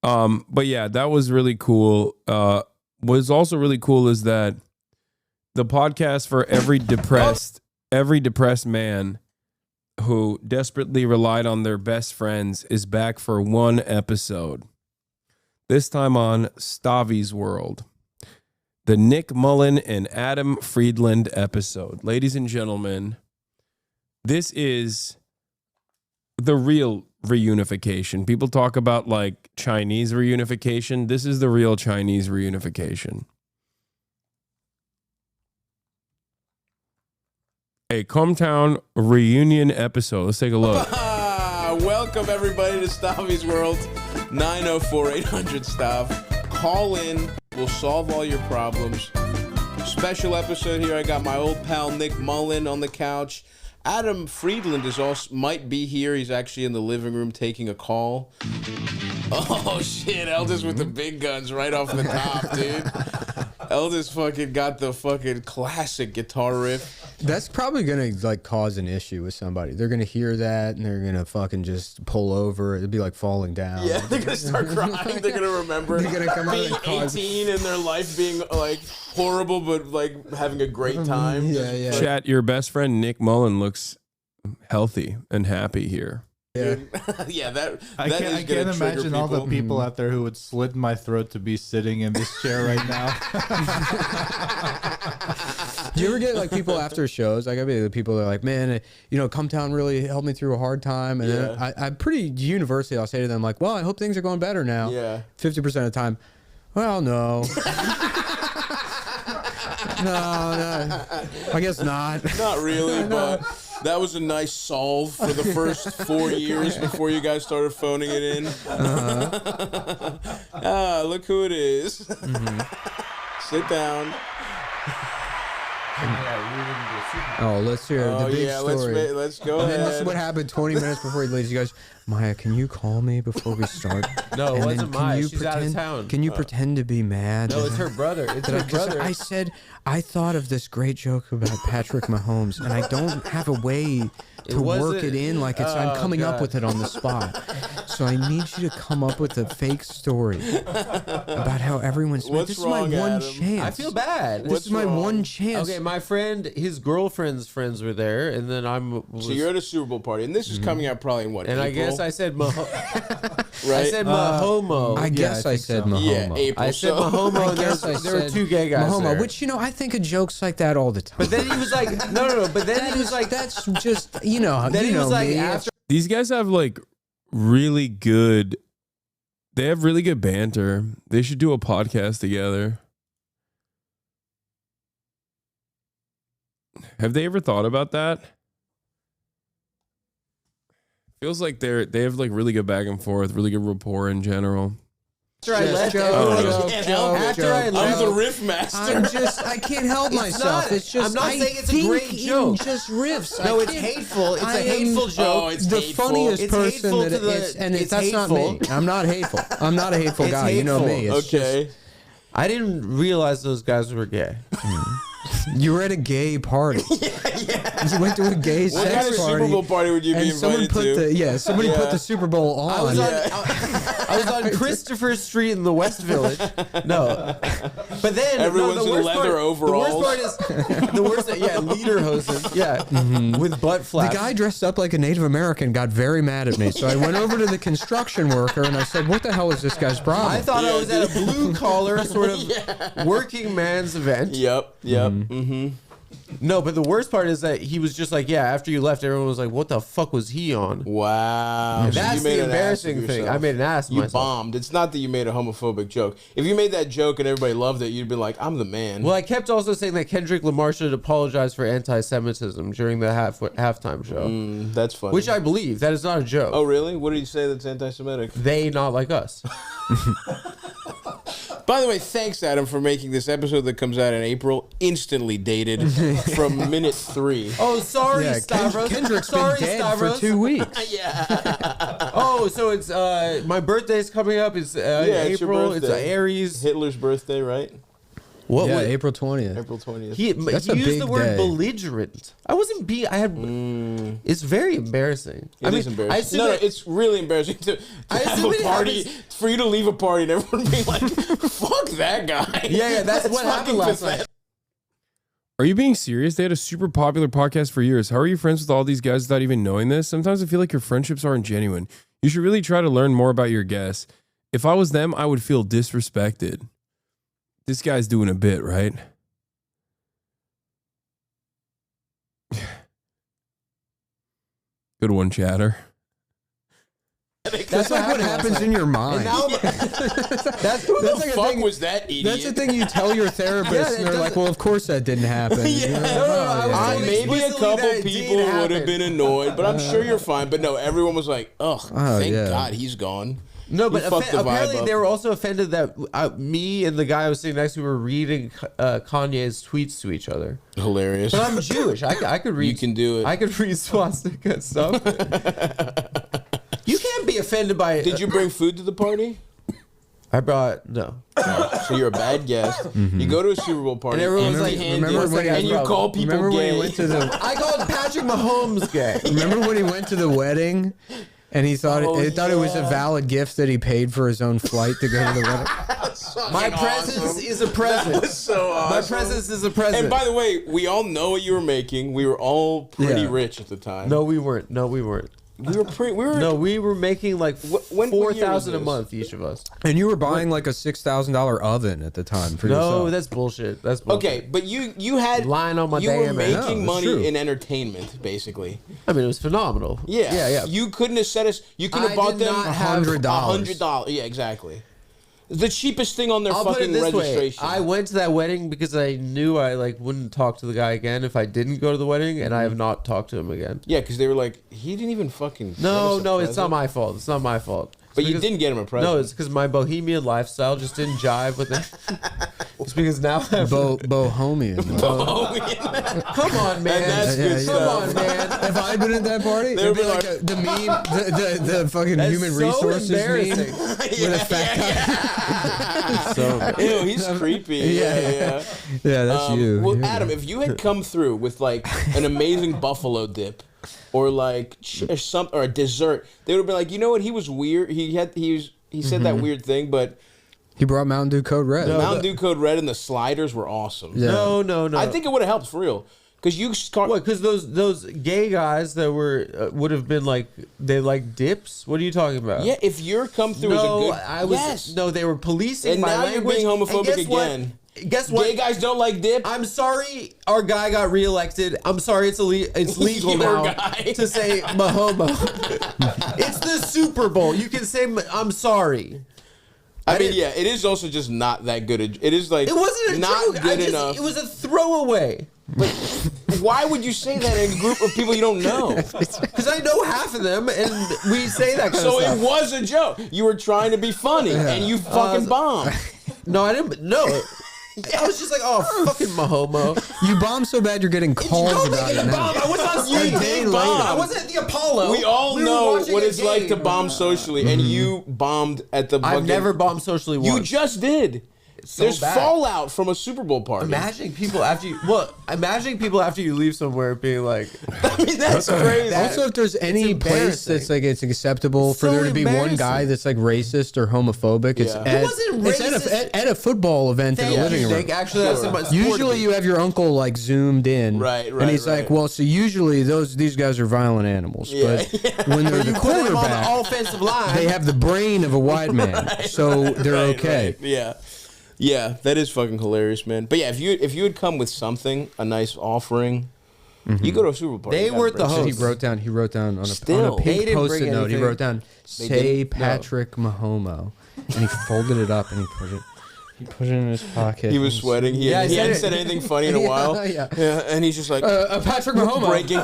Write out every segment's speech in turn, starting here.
But yeah, that was really cool. What's also really cool is that the podcast for every depressed man who desperately relied on their best friends is back for one episode. This time on Stavvy's World. The Nick Mullen and Adam Friedland episode. Ladies and gentlemen, this is the real reunification. People talk about like Chinese reunification. This is the real Chinese reunification. A CumTown reunion episode. Let's take a look. Welcome everybody to Stavvy's World. 904-800-STAV. Call in. We'll solve all your problems. Special episode here. I got my old pal Nick Mullen on the couch. Adam Friedland might be here. He's actually in the living room taking a call. Oh shit, Eldest with the big guns right off the top, dude. Eldest fucking got the fucking classic guitar riff. That's probably gonna like cause an issue with somebody. They're gonna hear that and they're gonna fucking just pull over. It'd be like falling down. Yeah, they're gonna start crying. They're gonna remember They're gonna come out being and cause 18 and their life being like horrible, but like having a great time. Yeah. Chat, your best friend Nick Mullen looks healthy and happy here. Yeah. Yeah, that I can't imagine all the people out there who would slit my throat to be sitting in this chair right now. Do you ever get like people after shows? Like I mean, the people that are like, man, CumTown really helped me through a hard time, and then I'm pretty universally. I'll say to them like, well, I hope things are going better now. Yeah. 50% of the time, well, no. No, I guess not. Not really, but that was a nice solve for the first 4 years before you guys started phoning it in. Look who it is. Sit down. Oh, let's hear the big story. Let's go And then ahead. this is what happened 20 minutes before he leaves. He goes, Maya, can you call me before we start? No, it And wasn't then Maya. you She's out of town. Can you pretend to be mad? No, it's her brother. It's her Because brother. I said, I thought of this great joke about Patrick Mahomes, and I don't have a way to work it in like I'm coming up with it on the spot. So I need you to come up with a fake story about how everyone's... What's this wrong, is my one Adam? chance. I feel bad. This is my wrong? one chance. Okay, my friend, his girlfriend's friends were there, and then So you're at a Super Bowl party, and this is coming out probably in what, and I April? guess I said right? I said Mahomo. I guess I said Mahomo. Yeah, April. I said Mahomo. I guess There were two gay guys Mahoma, there. which, I think of jokes like that all the time. But then he was like, no. But then he was like, that's just, Then he was like, me. after These guys have like really good. They have really good banter. They should do a podcast together. Have they ever thought about that? Feels like they have like really good back and forth, really good rapport in general. after I left, I'm the riff master. I can't help myself. It's just, I'm not saying it's a think great in joke. just riffs. No, I it's can't- hateful. It's I a am hateful joke. Oh, it's the hateful. funniest It's person hateful that to the- it's, and it's that's not me. hateful. I'm not hateful. I'm not a hateful It's guy. You know me. hateful. It's Okay. I didn't realize those guys were gay. You were at a gay party. You went to a gay What sex kind of party. Super Bowl party would you be and someone invited put to? somebody put the Super Bowl on. I was on Christopher Street in the West Village. No, but then Everyone's the in worst leather overalls. The worst part is the worst. Yeah, lederhosen. Yeah, with butt The flaps. guy dressed up like a Native American got very mad at me. So I went over to the construction worker and I said, what the hell is this guy's problem? I thought I was at a blue collar sort of working man's event. Yep. Mm-hmm. No, but the worst part is that he was just like, yeah. After you left, everyone was like, "What the fuck was he on?" Wow. So That's you made the an ass of embarrassing thing. yourself. I made an ass of You myself. bombed. It's not that you made a homophobic joke. If you made that joke and everybody loved it, you'd be like, I'm the man. Well, I kept also saying that Kendrick Lamar should apologize for anti-Semitism during the halftime show, That's funny. which I believe. That is not a joke. Oh, really? What did you say that's anti-Semitic? They not like us. By the way, thanks, Adam, for making this episode that comes out in April instantly dated from minute 3. Oh, sorry, Yeah, Stavros. Kendrick's sorry, been dead Stavros. for 2 weeks. Oh, so it's my birthday's coming up. It's It's your April. It's birthday. Aries. Hitler's birthday, right? What? Yeah, what- April 20th. April 20th. He That's he a used big the word day. belligerent. I wasn't being. I had. It's very embarrassing. It is embarrassing. I assume No, it- it's really embarrassing to have assume a it party, happens- for you to leave a party and everyone being like, fuck that guy. Yeah, that's what happened fucking last pathetic. night. Are you being serious? They had a super popular podcast for years. How are you friends with all these guys without even knowing this? Sometimes I feel like your friendships aren't genuine. You should really try to learn more about your guests. If I was them, I would feel disrespected. This guy's doing a bit, right? Good one, Chatter. That's like what happens in your mind. Now I'm- that's Who the like a fuck thing. was that idiot? That's the thing you tell your therapist, Yeah, and it they're like, doesn't- "Well, of course that didn't happen." Yeah. You're like, No, no, "Oh, I was yeah." told Maybe a explicitly couple that it people did would have happen. been annoyed, but I'm sure you're fine. But no, everyone was like, ugh, thank yeah. God he's gone. No, but You fucked the vibe apparently up. they were also offended that me and the guy I was sitting next to were reading Kanye's tweets to each other. Hilarious. But I'm Jewish. I could read. You can do it. I could read swastika stuff. You can't be offended by it. Did you bring food to the party? I brought no. So you're a bad guest. You go to a Super Bowl party, And everyone was like, empty-handed, remember when he- and you call people Remember when gay. he went to the? I called Patrick Mahomes gay. Remember when he went to the wedding, and he thought Oh, it thought it was a valid gift that he paid for his own flight to go to the wedding. My presence is a present. so awesome. My presence is a present. And by the way, we all know what you were making. We were all pretty Yeah. rich at the time. no, we weren't. No, we weren't. we were pretty. We were No, we were making like when- what year was 4,000 a this? month each of us. And you were buying like a $6,000 oven at the time for No, yourself. that's bullshit. That's bullshit. Okay, but you had Lying on my you were damn ass. making No, it's money true. in entertainment, basically. I mean, it was phenomenal. Yeah, yeah. You couldn't have set us. You could have I bought did them not have $100. $100. Yeah, exactly. The cheapest thing on their I'll put fucking it this way. registration. I went to that wedding because I knew I wouldn't talk to the guy again if I didn't go to the wedding, and I have not talked to him again. Yeah, because they were like, he didn't even fucking. get No, us a no, it's not present. my fault. It's not my fault. But It's you because- didn't get him a present. No, it's because my bohemian lifestyle just didn't jive with it. It's because now I have Bohemian. Come on, man. And that's good Yeah, stuff. Come on, man. If I had been at that party, They it'd be would be like like- the meme, the fucking That's human so resources meme embarrassing. with a fat guy. So Ew, he's creepy. Yeah. yeah, that's you. Well, You- Adam, if you had come through with like an amazing buffalo dip, or like or a dessert, they would have been like, you know what? He was weird. He said that weird thing, but he brought Mountain Dew Code Red. Mountain Dew Code Red and the sliders were awesome. Yeah. No. I think it would have helped for real. Because you What? Because those gay guys that were would have been like they like dips. What are you talking about? yeah, if your come through No, is a good, I was yes. no. They were policing And my now you're language. being And homophobic guess what? again. Guess what? Gay guys don't like dip. I'm sorry, our guy got reelected. I'm sorry, it's legal Your now guy. to say Mahomo. It's the Super Bowl. You can say I'm sorry. I mean, didn't- yeah, it is also just not that good. It is like It wasn't a not joke. good enough. It was a throwaway. But why would you say that in a group of people you don't know? Because I know half of them, and we say that kind So of it stuff. was a joke. You were trying to be funny, and you fucking bombed. No, I didn't. No. I was just like, oh, fucking Mahomo. You bomb so bad you're getting calls Don't about make it it a now. bomb. I was on You stage. did I bomb. wasn't at the Apollo. We all were know watching what a it's like to game. bomb socially, and you bombed at the. I've fucking- never bombed socially once. You just did. so There's bad. fallout from a Super Bowl party. Imagining people after you. Well, imagining people after you leave somewhere being like, I mean, that's crazy. Also, if there's any place embarrassing. that's like it's acceptable for So there to be one embarrassing. guy that's like racist or homophobic, it's Yeah. at, It wasn't it's racist. at a football event in thank a you, living room. Nick. Actually, that's Sure. about Usually, you have your uncle like zoomed in, Right, and he's right. like, "Well, so usually these guys are violent animals, Yeah. but when they're the you put him on quarterback, the offensive line. they have the brain of a white man, so they're Right, okay." right. Yeah. Yeah, that is fucking hilarious, man. But yeah, if you had come with something, a nice offering, you go to a Super Bowl party. They you gotta weren't the bring host. He something. wrote down on Still. a They pink didn't post-it bring note. He anything. wrote down They "Say didn't? No. Patrick Mahomo," and he folded it up and he put it in his pocket. He was sweating. He, Yeah, I he said hadn't it. said anything funny in a while. Yeah. And he's just like Patrick Mahomo. breaking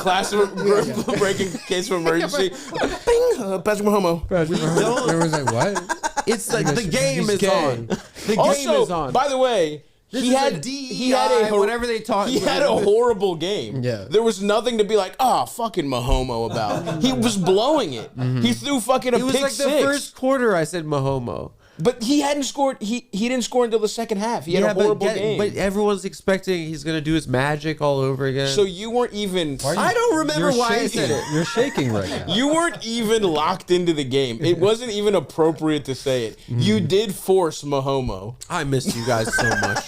breaking case of emergency. Bing, Patrick Mahomo. Patrick Mahomes. Everyone's like, "What?" It's like the He's game is gay. on. The game Also, is on. by the way, This he is had a DEI, he had a whatever they talk. He had a horrible game. Yeah. There was nothing to be like, fucking Mahomo about. He was blowing it. He threw fucking a It was pick like six. the first quarter. I said Mahomo. But he hadn't scored. He didn't score until the second half. He had a horrible game. But everyone's expecting he's going to do his magic all over again. So you weren't even. I don't remember why I said it. You're shaking right now. You weren't even locked into the game. It wasn't even appropriate to say it. You did force Mahomo. I missed you guys so much.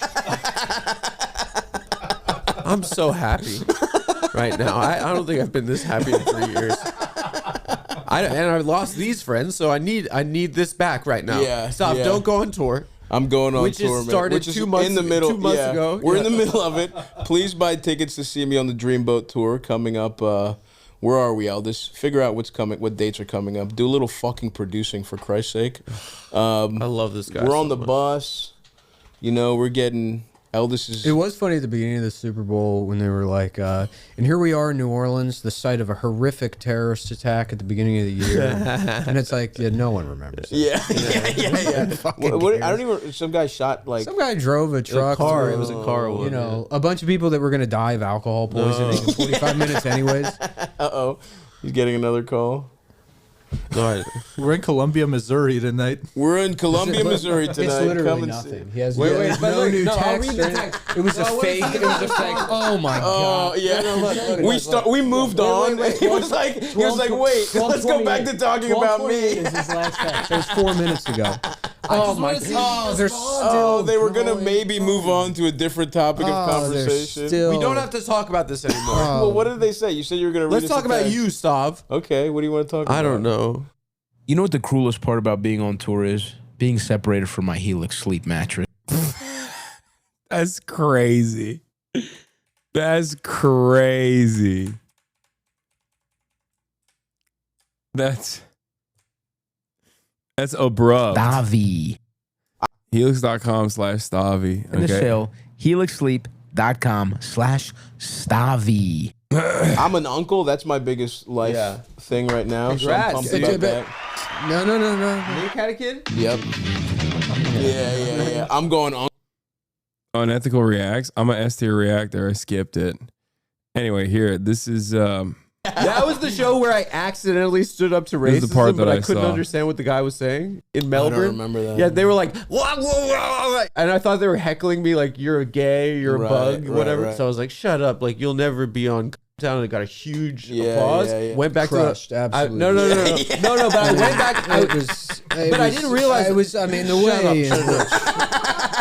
I'm so happy right now. I don't think I've been this happy in 3 years. And I lost these friends, so I need this back right now. Yeah, Stop! yeah. Don't go on tour. I'm going on Which tour, is man. started Which is 2 months in the middle. 2 months yeah. ago. We're in Yeah. the middle of it. Please buy tickets to see me on the Dreamboat tour coming up. Where are we, Aldous? Figure out what's coming. What dates are coming up? Do a little fucking producing for Christ's sake. I love this guy. We're so on the much. bus. You know, we're getting. Eldest is. It was funny at the beginning of the Super Bowl when they were like, and here we are in New Orleans, the site of a horrific terrorist attack at the beginning of the year. And it's like, yeah, no one remembers it. Yeah. What, I don't even. Some guy shot like. Some guy drove a truck. car. through, It was a car one, You know, a bunch of people that were going to die of alcohol poisoning in 45 minutes anyways. Uh-oh. He's getting another call. All right. We're in Columbia, Missouri tonight. We're in Columbia, Missouri tonight. It's literally Come and nothing. see. He has Wait, there's but no look, new no, I'll text. read the or- text. It was a No, what fake. is It was a fake. Oh my Oh god. yeah. We moved on. wait, He was like, wait, let's go back to talking about me. Is his last text. It was 4 minutes ago. Oh my god. Oh, they're Oh, they were gonna maybe move on to a different topic of conversation. Still, We don't have to talk about this anymore. Well, what did they say? You said you were gonna read. Let's us talk a about text. you, Stav. Okay, what do you want to talk about? I don't know. You know what the cruelest part about being on tour is? Being separated from my Helix sleep mattress. That's crazy. That's crazy. That's abrupt. Stavvy. Helix.com/Stavvy. In the sale, helixsleep.com/Stavvy. I'm an uncle. That's my biggest life thing right now. Congrats, so I'm pumped dude. about that. No. You had a kid? Yep. Yeah. I'm going on. Unethical reacts. I'm an S tier reactor. I skipped it. Anyway, here. This is That was the show where I accidentally stood up to This is the part racism, but that I I couldn't saw. understand what the guy was saying in Melbourne. remember that. Yeah, they were like, whoa, whoa, whoa, and I thought they were heckling me like, you're a gay, you're a Right, bug, right, whatever. right. So I was like, shut up, like you'll never be on CumTown. And it got a huge Yeah, applause. yeah. Went back Crushed, to absolutely. No, but I went back. I didn't realize it was. I mean, the way in which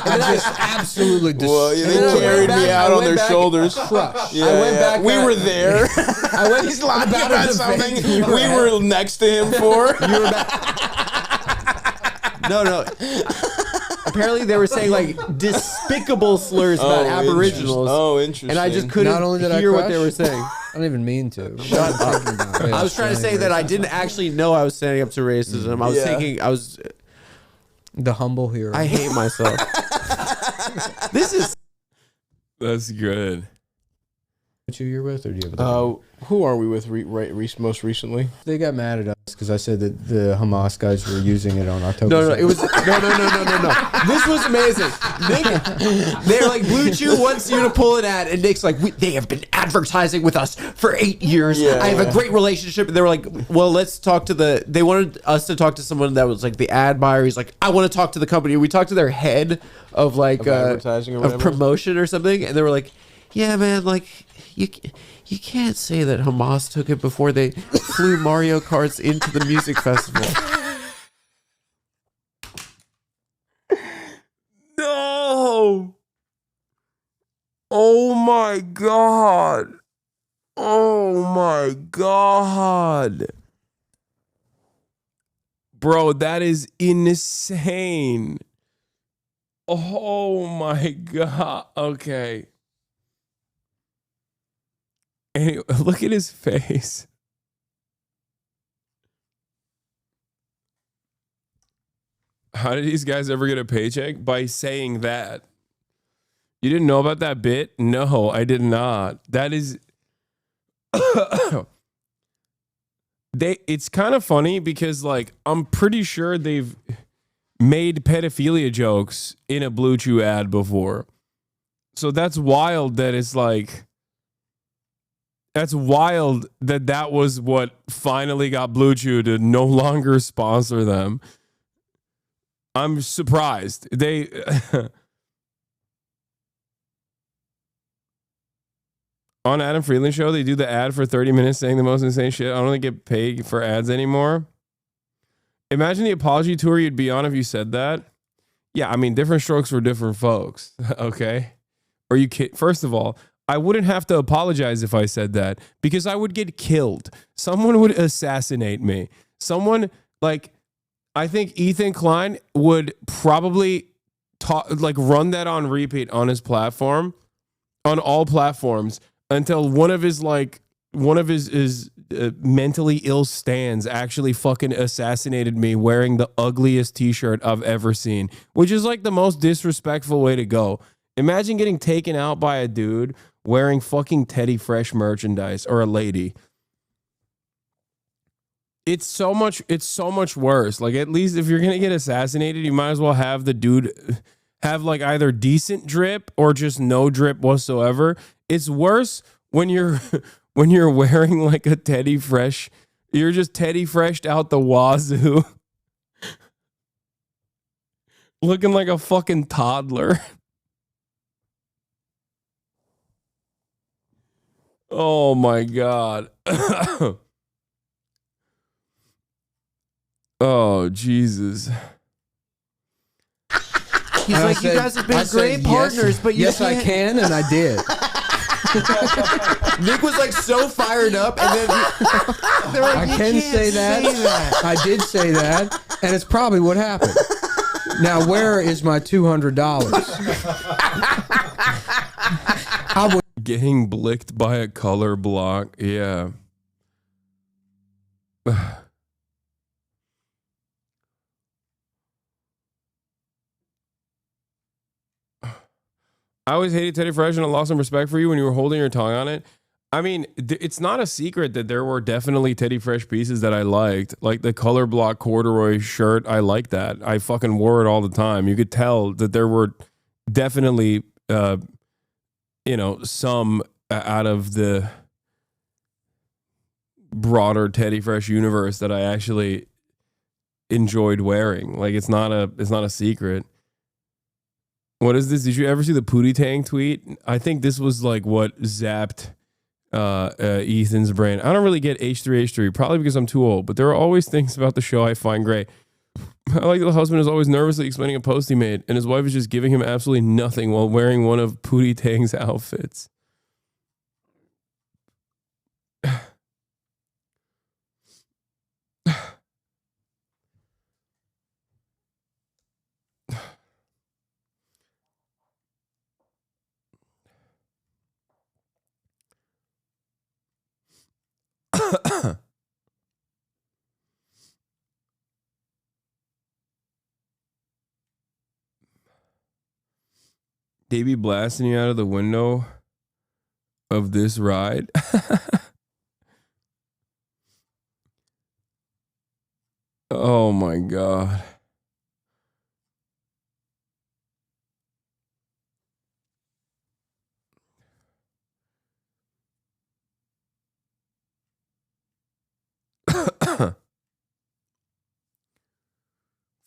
I just absolutely Well, yeah, And then I they carried went me back- out I on went their back- shoulders. crushed. Yeah, I went yeah. back, We were there. I went. He's laughing About about an something event we were next to him for. No. Apparently, they were saying like despicable slurs about Aboriginals. Interesting. And I just couldn't Not only did I hear what they crush- were saying. I don't even mean to. Shut up. I was trying to say that I didn't actually know I was standing up to racism. I was Yeah. thinking I was. The humble hero. I hate myself. This is. that's good. Who you're with, or do you have? Who are we with most recently? They got mad at us because I said that the Hamas guys were using it on October. No. 7th. It was no. This was amazing. They're like, Blue Chew wants you to pull an ad, and Nick's like, they have been advertising with us for 8 years. Yeah, I have a great relationship. And they were like, well, let's talk to they wanted us to talk to someone that was like the ad buyer. He's like, I want to talk to the company. We talked to their head of like advertising or of whatever? promotion or something, and they were like, yeah, man, like you can't say that Hamas took it before they flew Mario Karts into the music festival. No. Oh my god. Oh my god. Bro, that is insane. Oh my god. Okay. Anyway, look at his face. How did these guys ever get a paycheck? By saying that. You didn't know about that bit? No, I did not. That is it's kind of funny because like I'm pretty sure they've made pedophilia jokes in a Blue Chew ad before. So that's wild that it's like that's wild that was what finally got Blue Chew to no longer sponsor them. I'm surprised. They on Adam Friedland show, they do the ad for 30 minutes saying the most insane shit. I don't think get paid for ads anymore. Imagine the apology tour you'd be on if you said that. Yeah, I mean, different strokes for different folks. Okay. Or you kid. First of all, I wouldn't have to apologize if I said that because I would get killed. Someone would assassinate me. Someone like, I think Ethan Klein would probably run that on repeat on his platform, on all platforms until one of his mentally ill stands actually fucking assassinated me wearing the ugliest t-shirt I've ever seen, which is like the most disrespectful way to go. Imagine getting taken out by a dude wearing fucking Teddy Fresh merchandise, or a lady. It's so much worse. Like, at least if you're going to get assassinated, you might as well have the dude have like either decent drip or just no drip whatsoever. It's worse when you're wearing like a Teddy Fresh. You're just Teddy Freshed out the wazoo. Looking like a fucking toddler. Oh my God. Oh, Jesus. He's like, you guys have been great partners, but you yes, I can, and I did. Nick was like so fired up, and then they're like, I can say that. I did say that, and it's probably what happened. Now, where is my $200? I would Getting blicked by a color block. Yeah. I always hated Teddy Fresh and I lost some respect for you when you were holding your tongue on it. I mean, it's not a secret that there were definitely Teddy Fresh pieces that I liked. Like the color block corduroy shirt, I like that. I fucking wore it all the time. You could tell that there were definitely, some out of the broader Teddy Fresh universe that I actually enjoyed wearing. Like, it's not a secret. What is this? Did you ever see the Pootie Tang tweet? I think this was like what zapped Ethan's brain. I don't really get H3H3, probably because I'm too old, but there are always things about the show I find great. I like that the husband is always nervously explaining a post he made, and his wife is just giving him absolutely nothing while wearing one of Pootie Tang's outfits. They be blasting you out of the window of this ride. Oh my God.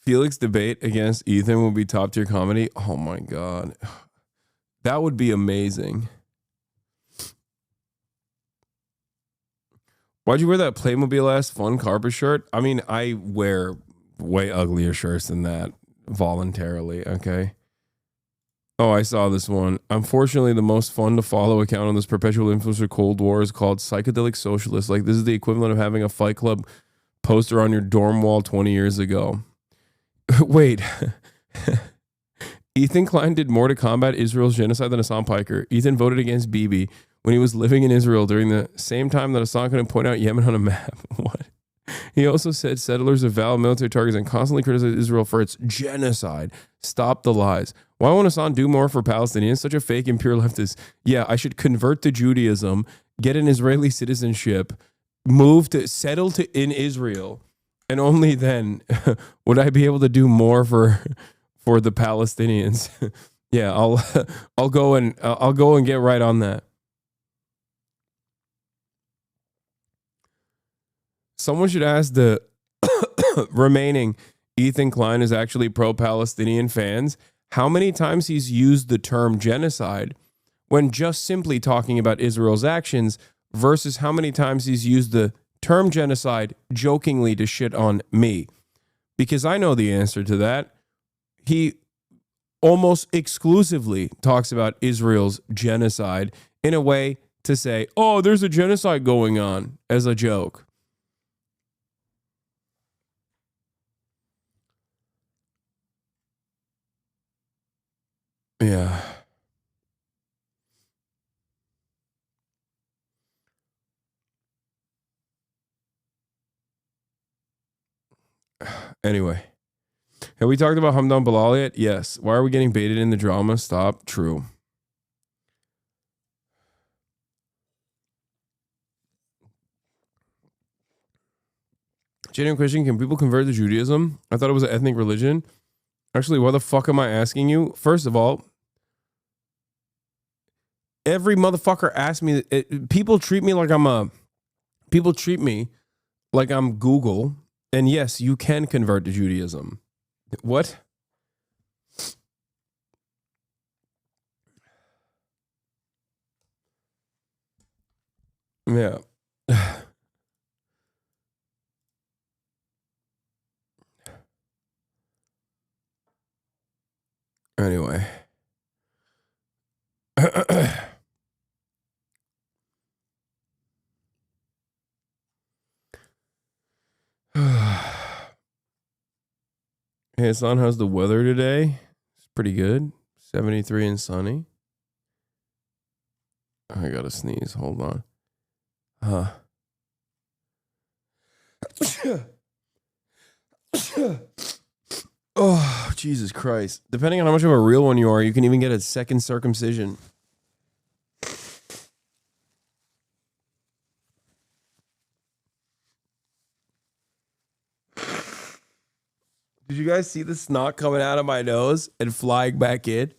Felix debate against Ethan would be top tier comedy. Oh my God. That would be amazing. Why'd you wear that Playmobil-ass fun carpet shirt? I mean, I wear way uglier shirts than that voluntarily, okay? Oh, I saw this one. Unfortunately, the most fun to follow account on this perpetual influencer Cold War is called Psychedelic Socialist. Like, this is the equivalent of having a Fight Club poster on your dorm wall 20 years ago. Wait. Ethan Klein did more to combat Israel's genocide than Hassan Piker. Ethan voted against Bibi when he was living in Israel during the same time that Hassan couldn't point out Yemen on a map. What? He also said settlers are valid military targets and constantly criticized Israel for its genocide. Stop the lies. Why won't Hassan do more for Palestinians? Such a fake and pure leftist. Yeah, I should convert to Judaism, get an Israeli citizenship, settle in Israel, and only then would I be able to do more for the Palestinians. Yeah, I'll go and get right on that. Someone should ask the remaining Ethan Klein is actually pro-Palestinian fans, how many times he's used the term genocide when just simply talking about Israel's actions versus how many times he's used the term genocide jokingly to shit on me. Because I know the answer to that. He almost exclusively talks about Israel's genocide in a way to say, oh, there's a genocide going on, as a joke. Yeah. Anyway. Have we talked about Hamdan Bilal yet? Yes. Why are we getting baited in the drama? Stop. True. Genuine question, can people convert to Judaism? I thought it was an ethnic religion. Actually, why the fuck am I asking you? First of all, every motherfucker asks me, people treat me like I'm Google. And yes, you can convert to Judaism. What? Yeah. Anyway. Hey, son, how's the weather today? It's pretty good. 73 and sunny. I gotta sneeze. Hold on. Oh, Jesus Christ. Depending on how much of a real one you are, you can even get a second circumcision. Did you guys see the snot coming out of my nose and flying back in?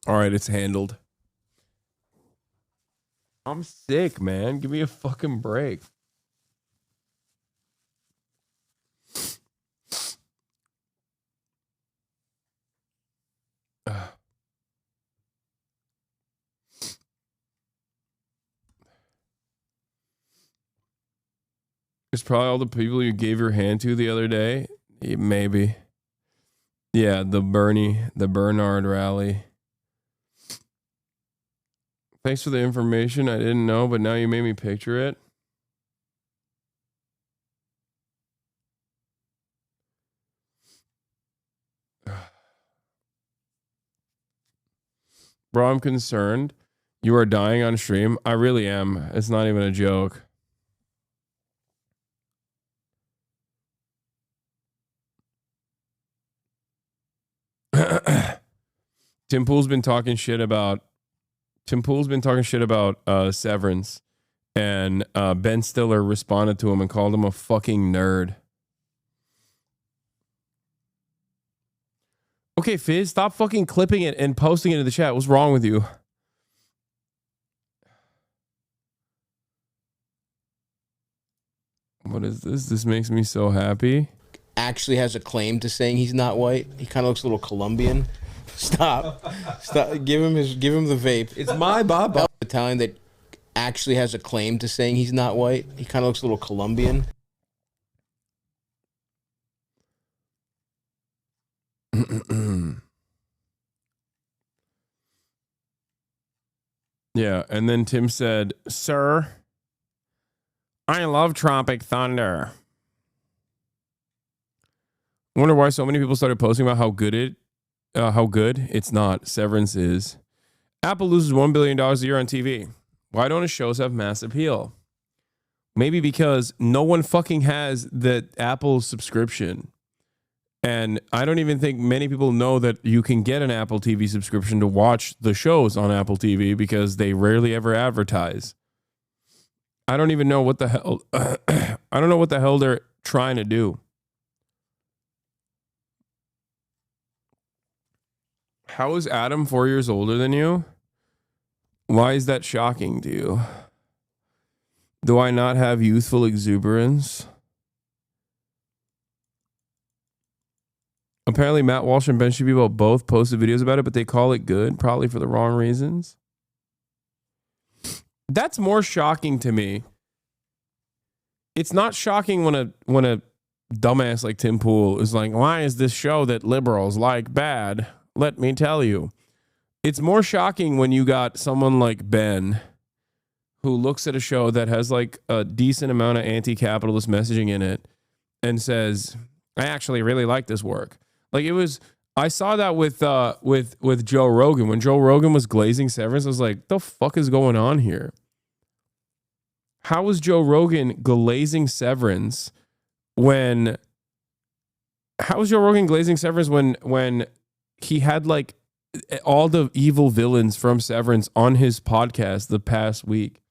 All right, it's handled. I'm sick, man. Give me a fucking break. It's probably all the people you gave your hand to the other day. Maybe. Yeah, the Bernard rally. Thanks for the information. I didn't know, but now you made me picture it. Bro, I'm concerned. You are dying on stream. I really am. It's not even a joke. Tim Pool's been talking shit about Severance, and Ben Stiller responded to him and called him a fucking nerd. Okay, Fizz, stop fucking clipping it and posting it in the chat. What's wrong with you? What is this? This makes me so happy. Actually has a claim to saying he's not white. He kind of looks a little Colombian. Stop. Give him the vape. It's my Baba. Italian that actually has a claim to saying he's not white. He kind of looks a little Colombian. Yeah, and then Tim said, "Sir, I love Tropic Thunder." I wonder why so many people started posting about how good it's not. Severance is. Apple loses $1 billion a year on TV. Why don't its shows have mass appeal? Maybe because no one fucking has the Apple subscription. And I don't even think many people know that you can get an Apple TV subscription to watch the shows on Apple TV because they rarely ever advertise. I don't even know what the hell I don't know what the hell they're trying to do. How is Adam 4 years older than you? Why is that shocking to you? Do I not have youthful exuberance? Apparently, Matt Walsh and Ben Shapiro both posted videos about it, but they call it good, probably for the wrong reasons. That's more shocking to me. It's not shocking when a dumbass like Tim Pool is like, why is this show that liberals like bad? Let me tell you. It's more shocking when you got someone like Ben who looks at a show that has like a decent amount of anti-capitalist messaging in it and says, I actually really like this work. Like I saw that with Joe Rogan. When Joe Rogan was glazing Severance, I was like, the fuck is going on here? How was Joe Rogan glazing Severance when he had like all the evil villains from Severance on his podcast the past week?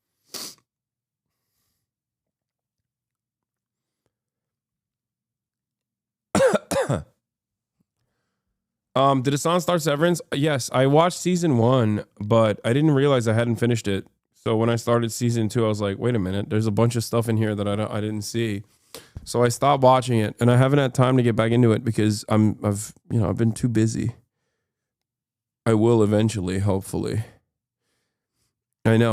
Did Hassan start Severance? Yes, I watched season 1, but I didn't realize I hadn't finished it. So when I started season 2, I was like, wait a minute, there's a bunch of stuff in here that I didn't see. So I stopped watching it, and I haven't had time to get back into it because I've been too busy. I will eventually, hopefully. I know.